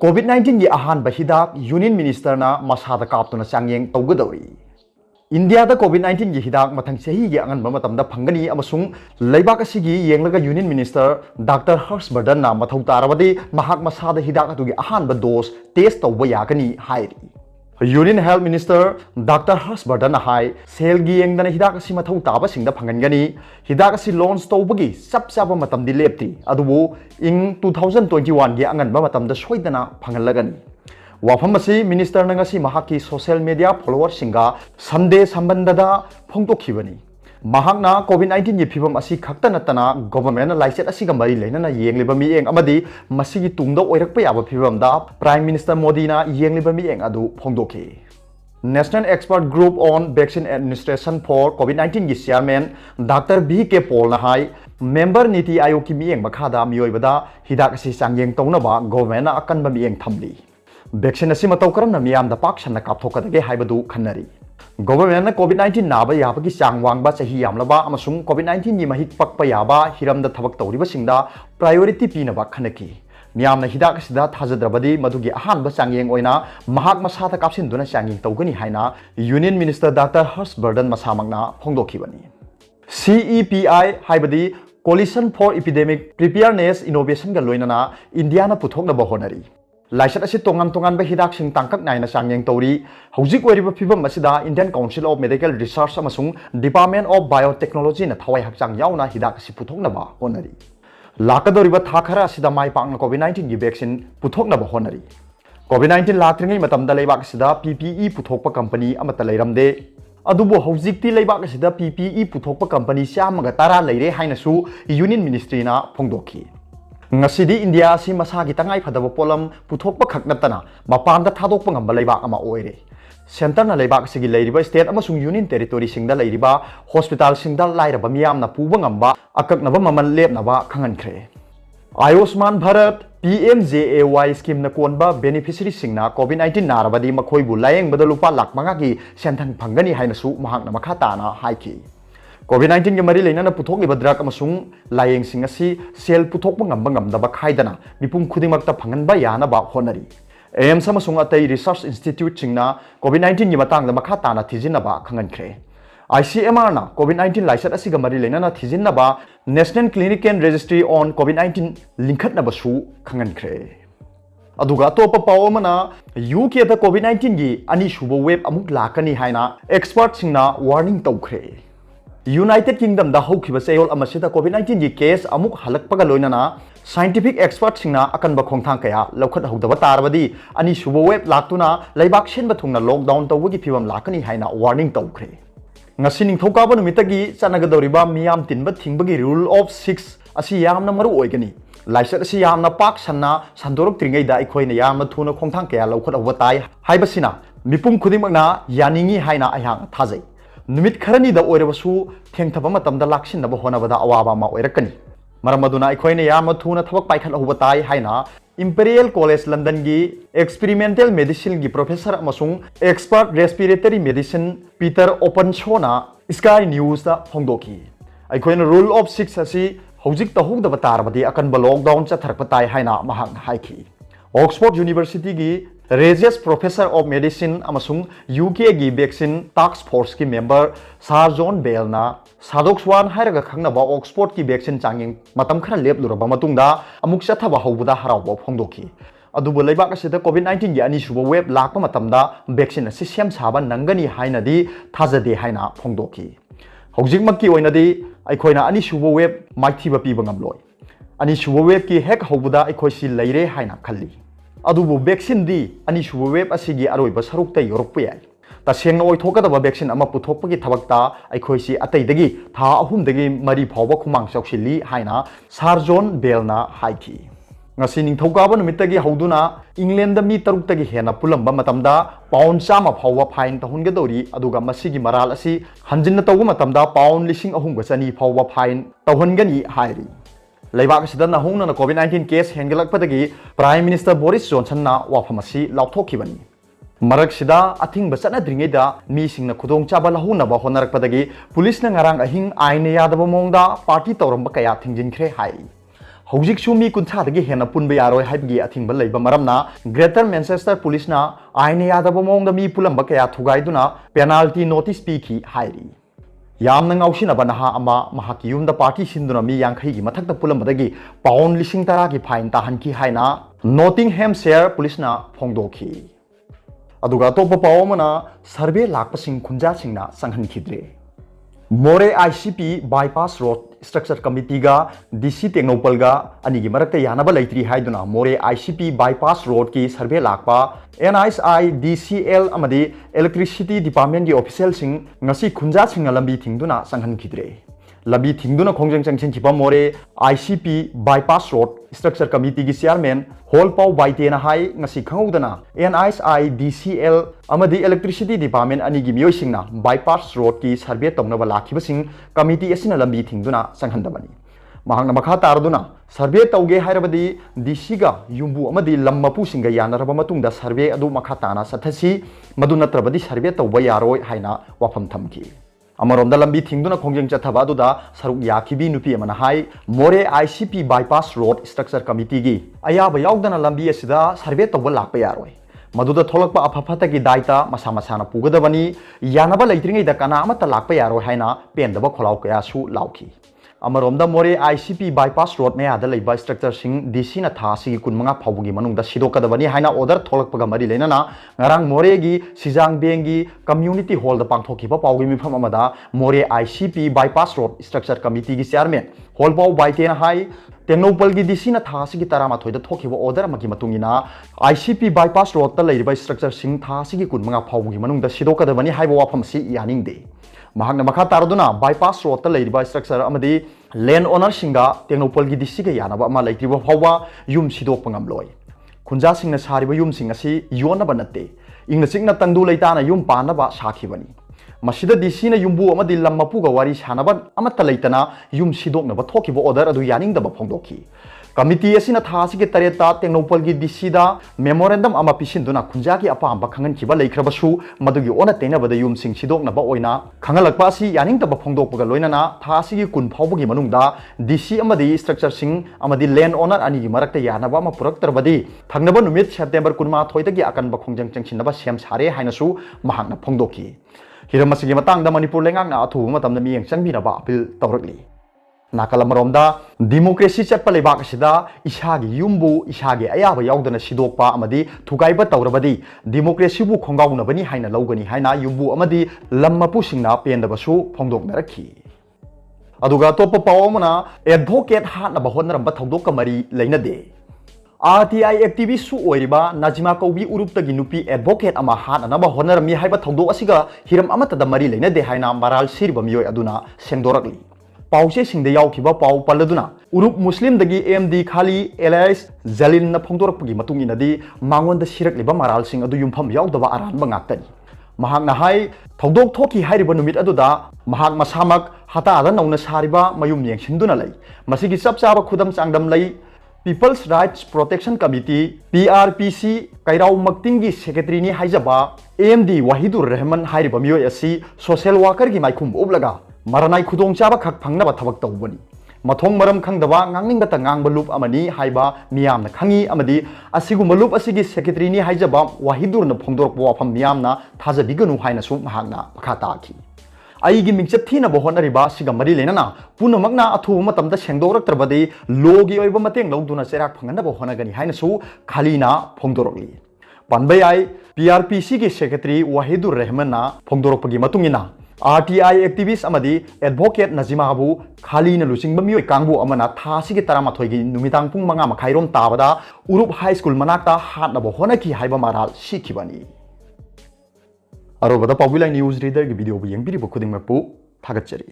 COVID-19 की Ahaan हिदाक union मिनिस्टरना मसादा काप्तुना चांgyeng तौगदौरी India COVID-19 की हिदाक मथंग चही की अंगन मतमदा फंगनी अमसुंग लेबाक असिगी येंगलगा यूनियन मिनिस्टर डॉक्टर हर्षवर्धन ना मथौ तारबदि महाक मसादा हिदाक अतुगी अहान डोज टेस्ट तौब यागनी हाइरी union health minister doctor Harsh Vardhan हाई सेल की येंगदना हिदाक असि मथौ ताबा सिंगदा फंगनगनी हिदाक असि लॉन्च तौबगी सब चाबा मतमदि लेप्ति अदुबो इंग 2021 की अंगन मतमदा सोइदना फंगलगनी वाफम असी मिनिस्टर नंगसी महाकी सोशल मीडिया फॉलोअर सिंगा संदे संबंधदा फोंगतोखिबनी महाकना COVID-19 की फिवम असी खक्ता नतना गवर्नमेंट लाइसेट असिगा मरी लेनना येंगलिबा मियेंग अमदी मसिगी तुंगदा ओइरकपा याबा फिवमदा प्राइम मिनिस्टर मोदीना येंगलिबा मियेंग अदु फोंगदोखि national expert group on vaccine administration for COVID-19 की चेयरमैन डॉक्टर BK पॉल हाई मेंबर नीति आयोग की मियेंग मखादा मियोइबदा हिदाक असी चांgyeng तौनबा गवर्नमेंट अकनबा मियेंग थमली वैक्सीन असी मतौ करमना मियामदा पाक सन्ना कापथोकदगे हाइबदु खन्नरी गवर्नमेंट COVID-19 नाबा याबगी चांग वांगबा चही यामलबा अमसुंग COVID-19 की महिक पक्पा याबा हिरमदा थबक तौरिबसिंगदा प्रायोरिटी पीनबा खनकी मियामना हिदाक सिदा थाजद्रबदी मधुगी अहानबा चांgyeng ओइना महाक मसादा कापसिनदुना चांgyeng तौगनी हाइना यूनियन मिनिस्टर डॉक्टर हर्षवर्धन मसामगना फोंगदोखिबनी CEPI हाइबदी coalition for epidemic preparedness innovation का लोइनना इंडियाना पुथोकनबा होनरी लाइसेट असी तोंगान तोंगान बा हिदाक सिंग तांकक नाइना चांgyeng तौरी हौजिक ओइरिबा फिबम असिदा Indian council of medical research अमसुंग डिपार्टमेंट ऑफ बायोटेक्नोलॉजी ना थवाई हकचांग यावना हिदाक असी पुथोकनबा होनरी लाकदोरिबा था खरा असिदा माइ पाकना COVID-19 की वैक्सीन पुथोकनबा होनरी COVID-19 लाक्त्रिङै मतमदा लेबाक असिदा PPE पुथोकपा कंपनी अमता लैरमदे अदुबो हौजिकती लेबाक असिदा PPE पुथोकपा कंपनी चामगा तारा लैरे हाइनसु union मिनिस्ट्रीना फोंगदोखि ngасidi India asi masagi tangai phadaba polam puthokpa khaknatana mapanda thadokpa ngamba leibak ama oire center na leibak sigi leiriba state amasung union territory singda leiriba hospital singda lairaba miyamna puba ngamba akaknaba maman lepnaba khangankhre Ayushman Bharat PMJAY scheme na konba beneficiary singna COVID-19 narabadi makhoibu layeng badalupa lakh manga ki senthang phangani hainasu mahakna makhata na haiki COVID-19 के मरी लेना पुथोक drug लाइंग सेल पुथोप ngam खाईदना मिपुम खुदिमक्ता फंगनबा यानबा होनरी एम्स अतई रिसर्च इंस्टीट्यूट सिंगना COVID-19 की मतंगदा मखा ताना थिजिनबा खंगनख्रे ICMR ना COVID-19 लाइसेट असिगा मरी लेना थिजिनबा national clinic and registry on COVID-19 लिंखटनबसु खंगनख्रे अदुगा तोप पावमना UK दा COVID-19 की अनिसुबो वेब अमुक लाकनी हाइना एक्सपर्ट सिंगना वार्निंग तौख्रे यूनाइटेड किंगडम दा हौखिबा चेयोल अमसिदा COVID-19 की केस अमुक हलकपगा लोइनना साइंटिफिक एक्सपर्ट सिंगना अकनबा खोंथांग कया लौखत हौदबा तारबदी अनि सुबो वेब लाक्तुना लैबाक सेनबा थुंगना लॉकडाउन तौबगी फिवम लाकनी हाइना वार्निंग तौख्रे ngasi ningthaukaaba numitagi chanagdoriba miyam tinba thingबगी rule of 6 asi yamna maru oigani लाइसेट asi yamna pak sanna sandorok tringai da ikhoina yamna thuna खोंथांग कया लौखत हौबा ताई हाइबसिना मिपुम खुदिमकना यानिंगी हाइना अहांग थाजै नुमित खरनी दा ओइरबसु थेंगथबा मतमदा लाक्सिनबा होनबदा अवाबा मा ओइरकनी मरमदुना अखोइने याम थुना थबक पाइखल होबा ताई हाइना इंपीरियल कॉलेज लंदन की एक्सपेरिमेंटल मेडिसिन की प्रोफेसर अमसुंग एक्सपर्ट रेस्पिरेटरी मेडिसिन पीटर ओपनशोना स्काई न्यूज दा फोंगदोखि अखोइने रूल ऑफ 6 असि हौजिक तहुगदबा तारबदी अकनबा लॉकडाउन चथरकपा ताई हाइना महांग हाइखि ऑक्सफोर्ड यूनिवर्सिटी की रेजियस प्रोफेसर ऑफ मेडिसिन अमसुंग UK की वैक्सीन टास्क फोर्स की मेंबर सर जॉन बेलना सादोक्सवान हाइरगा खंगनबा ऑक्सफोर्ड की वैक्सीन चांगिंग मतम खरा लेपलुरबा मतुंगदा अमुक चथबा हौबदा हरावबा फोंगदोखि अदुबो लेबाक असिदा COVID-19 की अनिसुबो वेब लाकपा मतमदा वैक्सीन असि सेम साबा नंगनी हाइनदी थाजदे हाइना फोंगदोखि हौजिकमक्की ओइनदी अखोइना अनिसुबो वेब माइथिबा पीबा ngamloi अनिसुबो वेब की हेक हौबदा अखोइसि लैरे हाइना खल्ली अदुबो वैक्सीन दी अनिसुबो वेब असिगी अरोइबा सरुकता योरकपा याय तसेंगना ओइथोकदबा वैक्सीन अमा पुथोकपगी थबकता अखोइसि अतैदगी था अहुमदगी मरी फावबा खुमांग चौसिली हाइना सर जॉन बेलना हाइखि ngasi ningthaukaaba numitagi hauduna England da mi taruk hena pulamba matamda pound chama phawwa fine tahungadori aduga masigi maral asi hanjinna tawba matamda pound 3,300 phawwa fine tahungani hairi लेबाक सिदा नहुंगना COVID-19 case हेंगलकपदगी prime minister Boris Johnson ना वाफमसी लाउथोखिबनी मरक सिदा a thing बचनद्रिङैदा मीसिंगना खुदोंग चाबा लहुनबा होनरकपदगी पुलिसना ngarang अहिंग आइन यादब मोंगदा party तौरंब कया थिंजिनख्रे हाई हौजिकसु मी कुंथादगी हेना पुनबे यारोय हाइबगी अथिंगबा लैबा मरमना ग्रेटर मैनचेस्टर पुलिसना आइन यादब मोंगदा मी पुलंबा कया थुगाइदुना पेनाल्टी नोटिस पीखी हाइरी यामना ngausinaba naha ama mahaki yumda party sinduna mi yankhai gi mathakta pulambadagi pound 10,000 gi fine tahanki haina Nottinghamshire police na phongdokhi aduga topa pawamana survey lakpasing khunja singna sanghankhidre More ICP bypass road structure committee ga DC Technopal ga anigi marakta yanaba laitri haiduna More ICP bypass road ki survey lakpa NISI DCL amadi electricity department gi official sing ngasi khunja singa lambi thingduna sanghan khidre lambi thingduna khongjang changchen chipa More ICP bypass road structure committee gi chairman Hol Pau Baitena hai ngasi khangudana NISI DCL amadi electricity department anigi miyoi singna bypass road ki survey tomnaba lakhibasing committee asina lambi thingduna sanghandabani mahangna makha tarduna survey tauge hairabadi DC ga yumbu amadi lammapu singa yanaraba matungda survey adu makha tana sathasi madu natrabadi survey tauba yaroi haina wafam thamki Amaronda lambi thingduna khongjeng chathaba aduda saruk yakhibi nupi amana hai More ICP bypass road structure committee gi ayaba yaudana lambi asida survey tawba lakpa yaroi maduda tholakpa aphapata gi daita masa masana pugadabani yanaba leitringai da kana amata lakpa yaroi haina pendaba kholau kaya su lauki Amaronda More ICP bypass road me ada leiba structure sing DC na tha sigi kunmanga phawgi manungda sidokadabani haina order tholakpaga mari leinana ngarang More gi Sijang Bengi community hall da pangthokiba pawgi mifam amada More ICP bypass road structure committee gi chairman hall paw baitena hai Technopal gi DC na tha sigi tarama thoida thokiba order amagi matungina ICP bypass road ta leiba structure sing tha sigi kunmanga phawgi manungda sidokadabani haiba wafam si yaningde Mahakna makha taraduna bypass road ta leiriba structure amadi land owner singa Technopal gi DC ga yanaba ama leitriba phawwa yum sidok pangamloi khunja singna sariba yum sing asi yonaba natte ingna singna tangdu leitana yum panaba sakhibani masida DC na yumbu amadi lammapu ga wari sanaba amata leitana yum sidoknaba thokiba order adu yaningdaba phongdokhi Committee asina thasi ke tareta Technopal gi DC da memorandum ama pisinduna khunja gi apamba khangan khiba leikhrabasu madugi ona tena bada yum sing sidok na ba oina khangalakpa si yaning ta ba phongdok paga loinana thasi gi kun phawbagi manungda DC amadi structure sing amadi land owner ani gi marakta yanaba ma purak tarbadi thangnaba numit September kunma thoida gi akan ba khongjang changchin ba sem sare hainasu mahakna phongdoki hiramasi gi matang da Manipur lengak na athu matam da miyeng changbina ba appeal tawrakli Nakalamromda democracy chatpa lebak asida ishagi yumbu ishagi ayaba yaudana sidokpa amadi thugaiba tawrabadi democracy bu khongauna bani haina lawgani haina yumbu amadi lammapu singna pendabasu phongdoknarakhi aduga topa pawamana advocate hatnaba hotnaramba thodokka mari leinade RTI activist su oiriba Najima Kaubi uruptagi nupi advocate ama hatnaba hotnarami haiba thodok asiga hiram amata da mari leinade haina maral sirba miyoi aduna sengdorakli Pauche sing de yaukhiba pau paladuna urup muslim dagi MD khali Elias Jalin na phongdorapgi matung inadi mangon da sirakliba maral sing adu yumpham yaudaba aranba ngaktani mahak na hai thodok thoki hairiba numit aduda mahak masamak hata ada nauna sariba mayum yengsinduna lei masigi chapchaba khudam changdam lei People's Rights Protection Committee PRPC Kairau Maktingi Secretary ni haijaba AMD Wahidur Rahman hairiba miyoi asi social worker gi maikhum oblaga Maranai khudong chaba khak phangnaba thabak tawbani mathong maram khangdaba ngangningba ngangba loop amani haiba miyamna khangi amadi asiguma loop asigi secretary ni haijaba Wahidur na phongdorpo wafam miyamna thajabiganu haina su mahakna pakhata ki aigi mingchap thina bo honariba siga mari lenana punamakna athu matamda sengdoraktrabadi logi oiba mateng lawduna cherak phangana bo honagani haina su khalina phongdorokli panbayai PRPC gi secretary Wahidur Rahman na phongdoropagi matungina RTI activist amadi advocate Najima abu khali na lusing bamioi kangbu amana thasi ge tarama thoigi numitang pung manga makhairom tabada urup high school manakta hatnaba honaki haiba maral sikhibani arobada Paobilai news reader ge video bu yengbiri bu khuding mapu thagatchari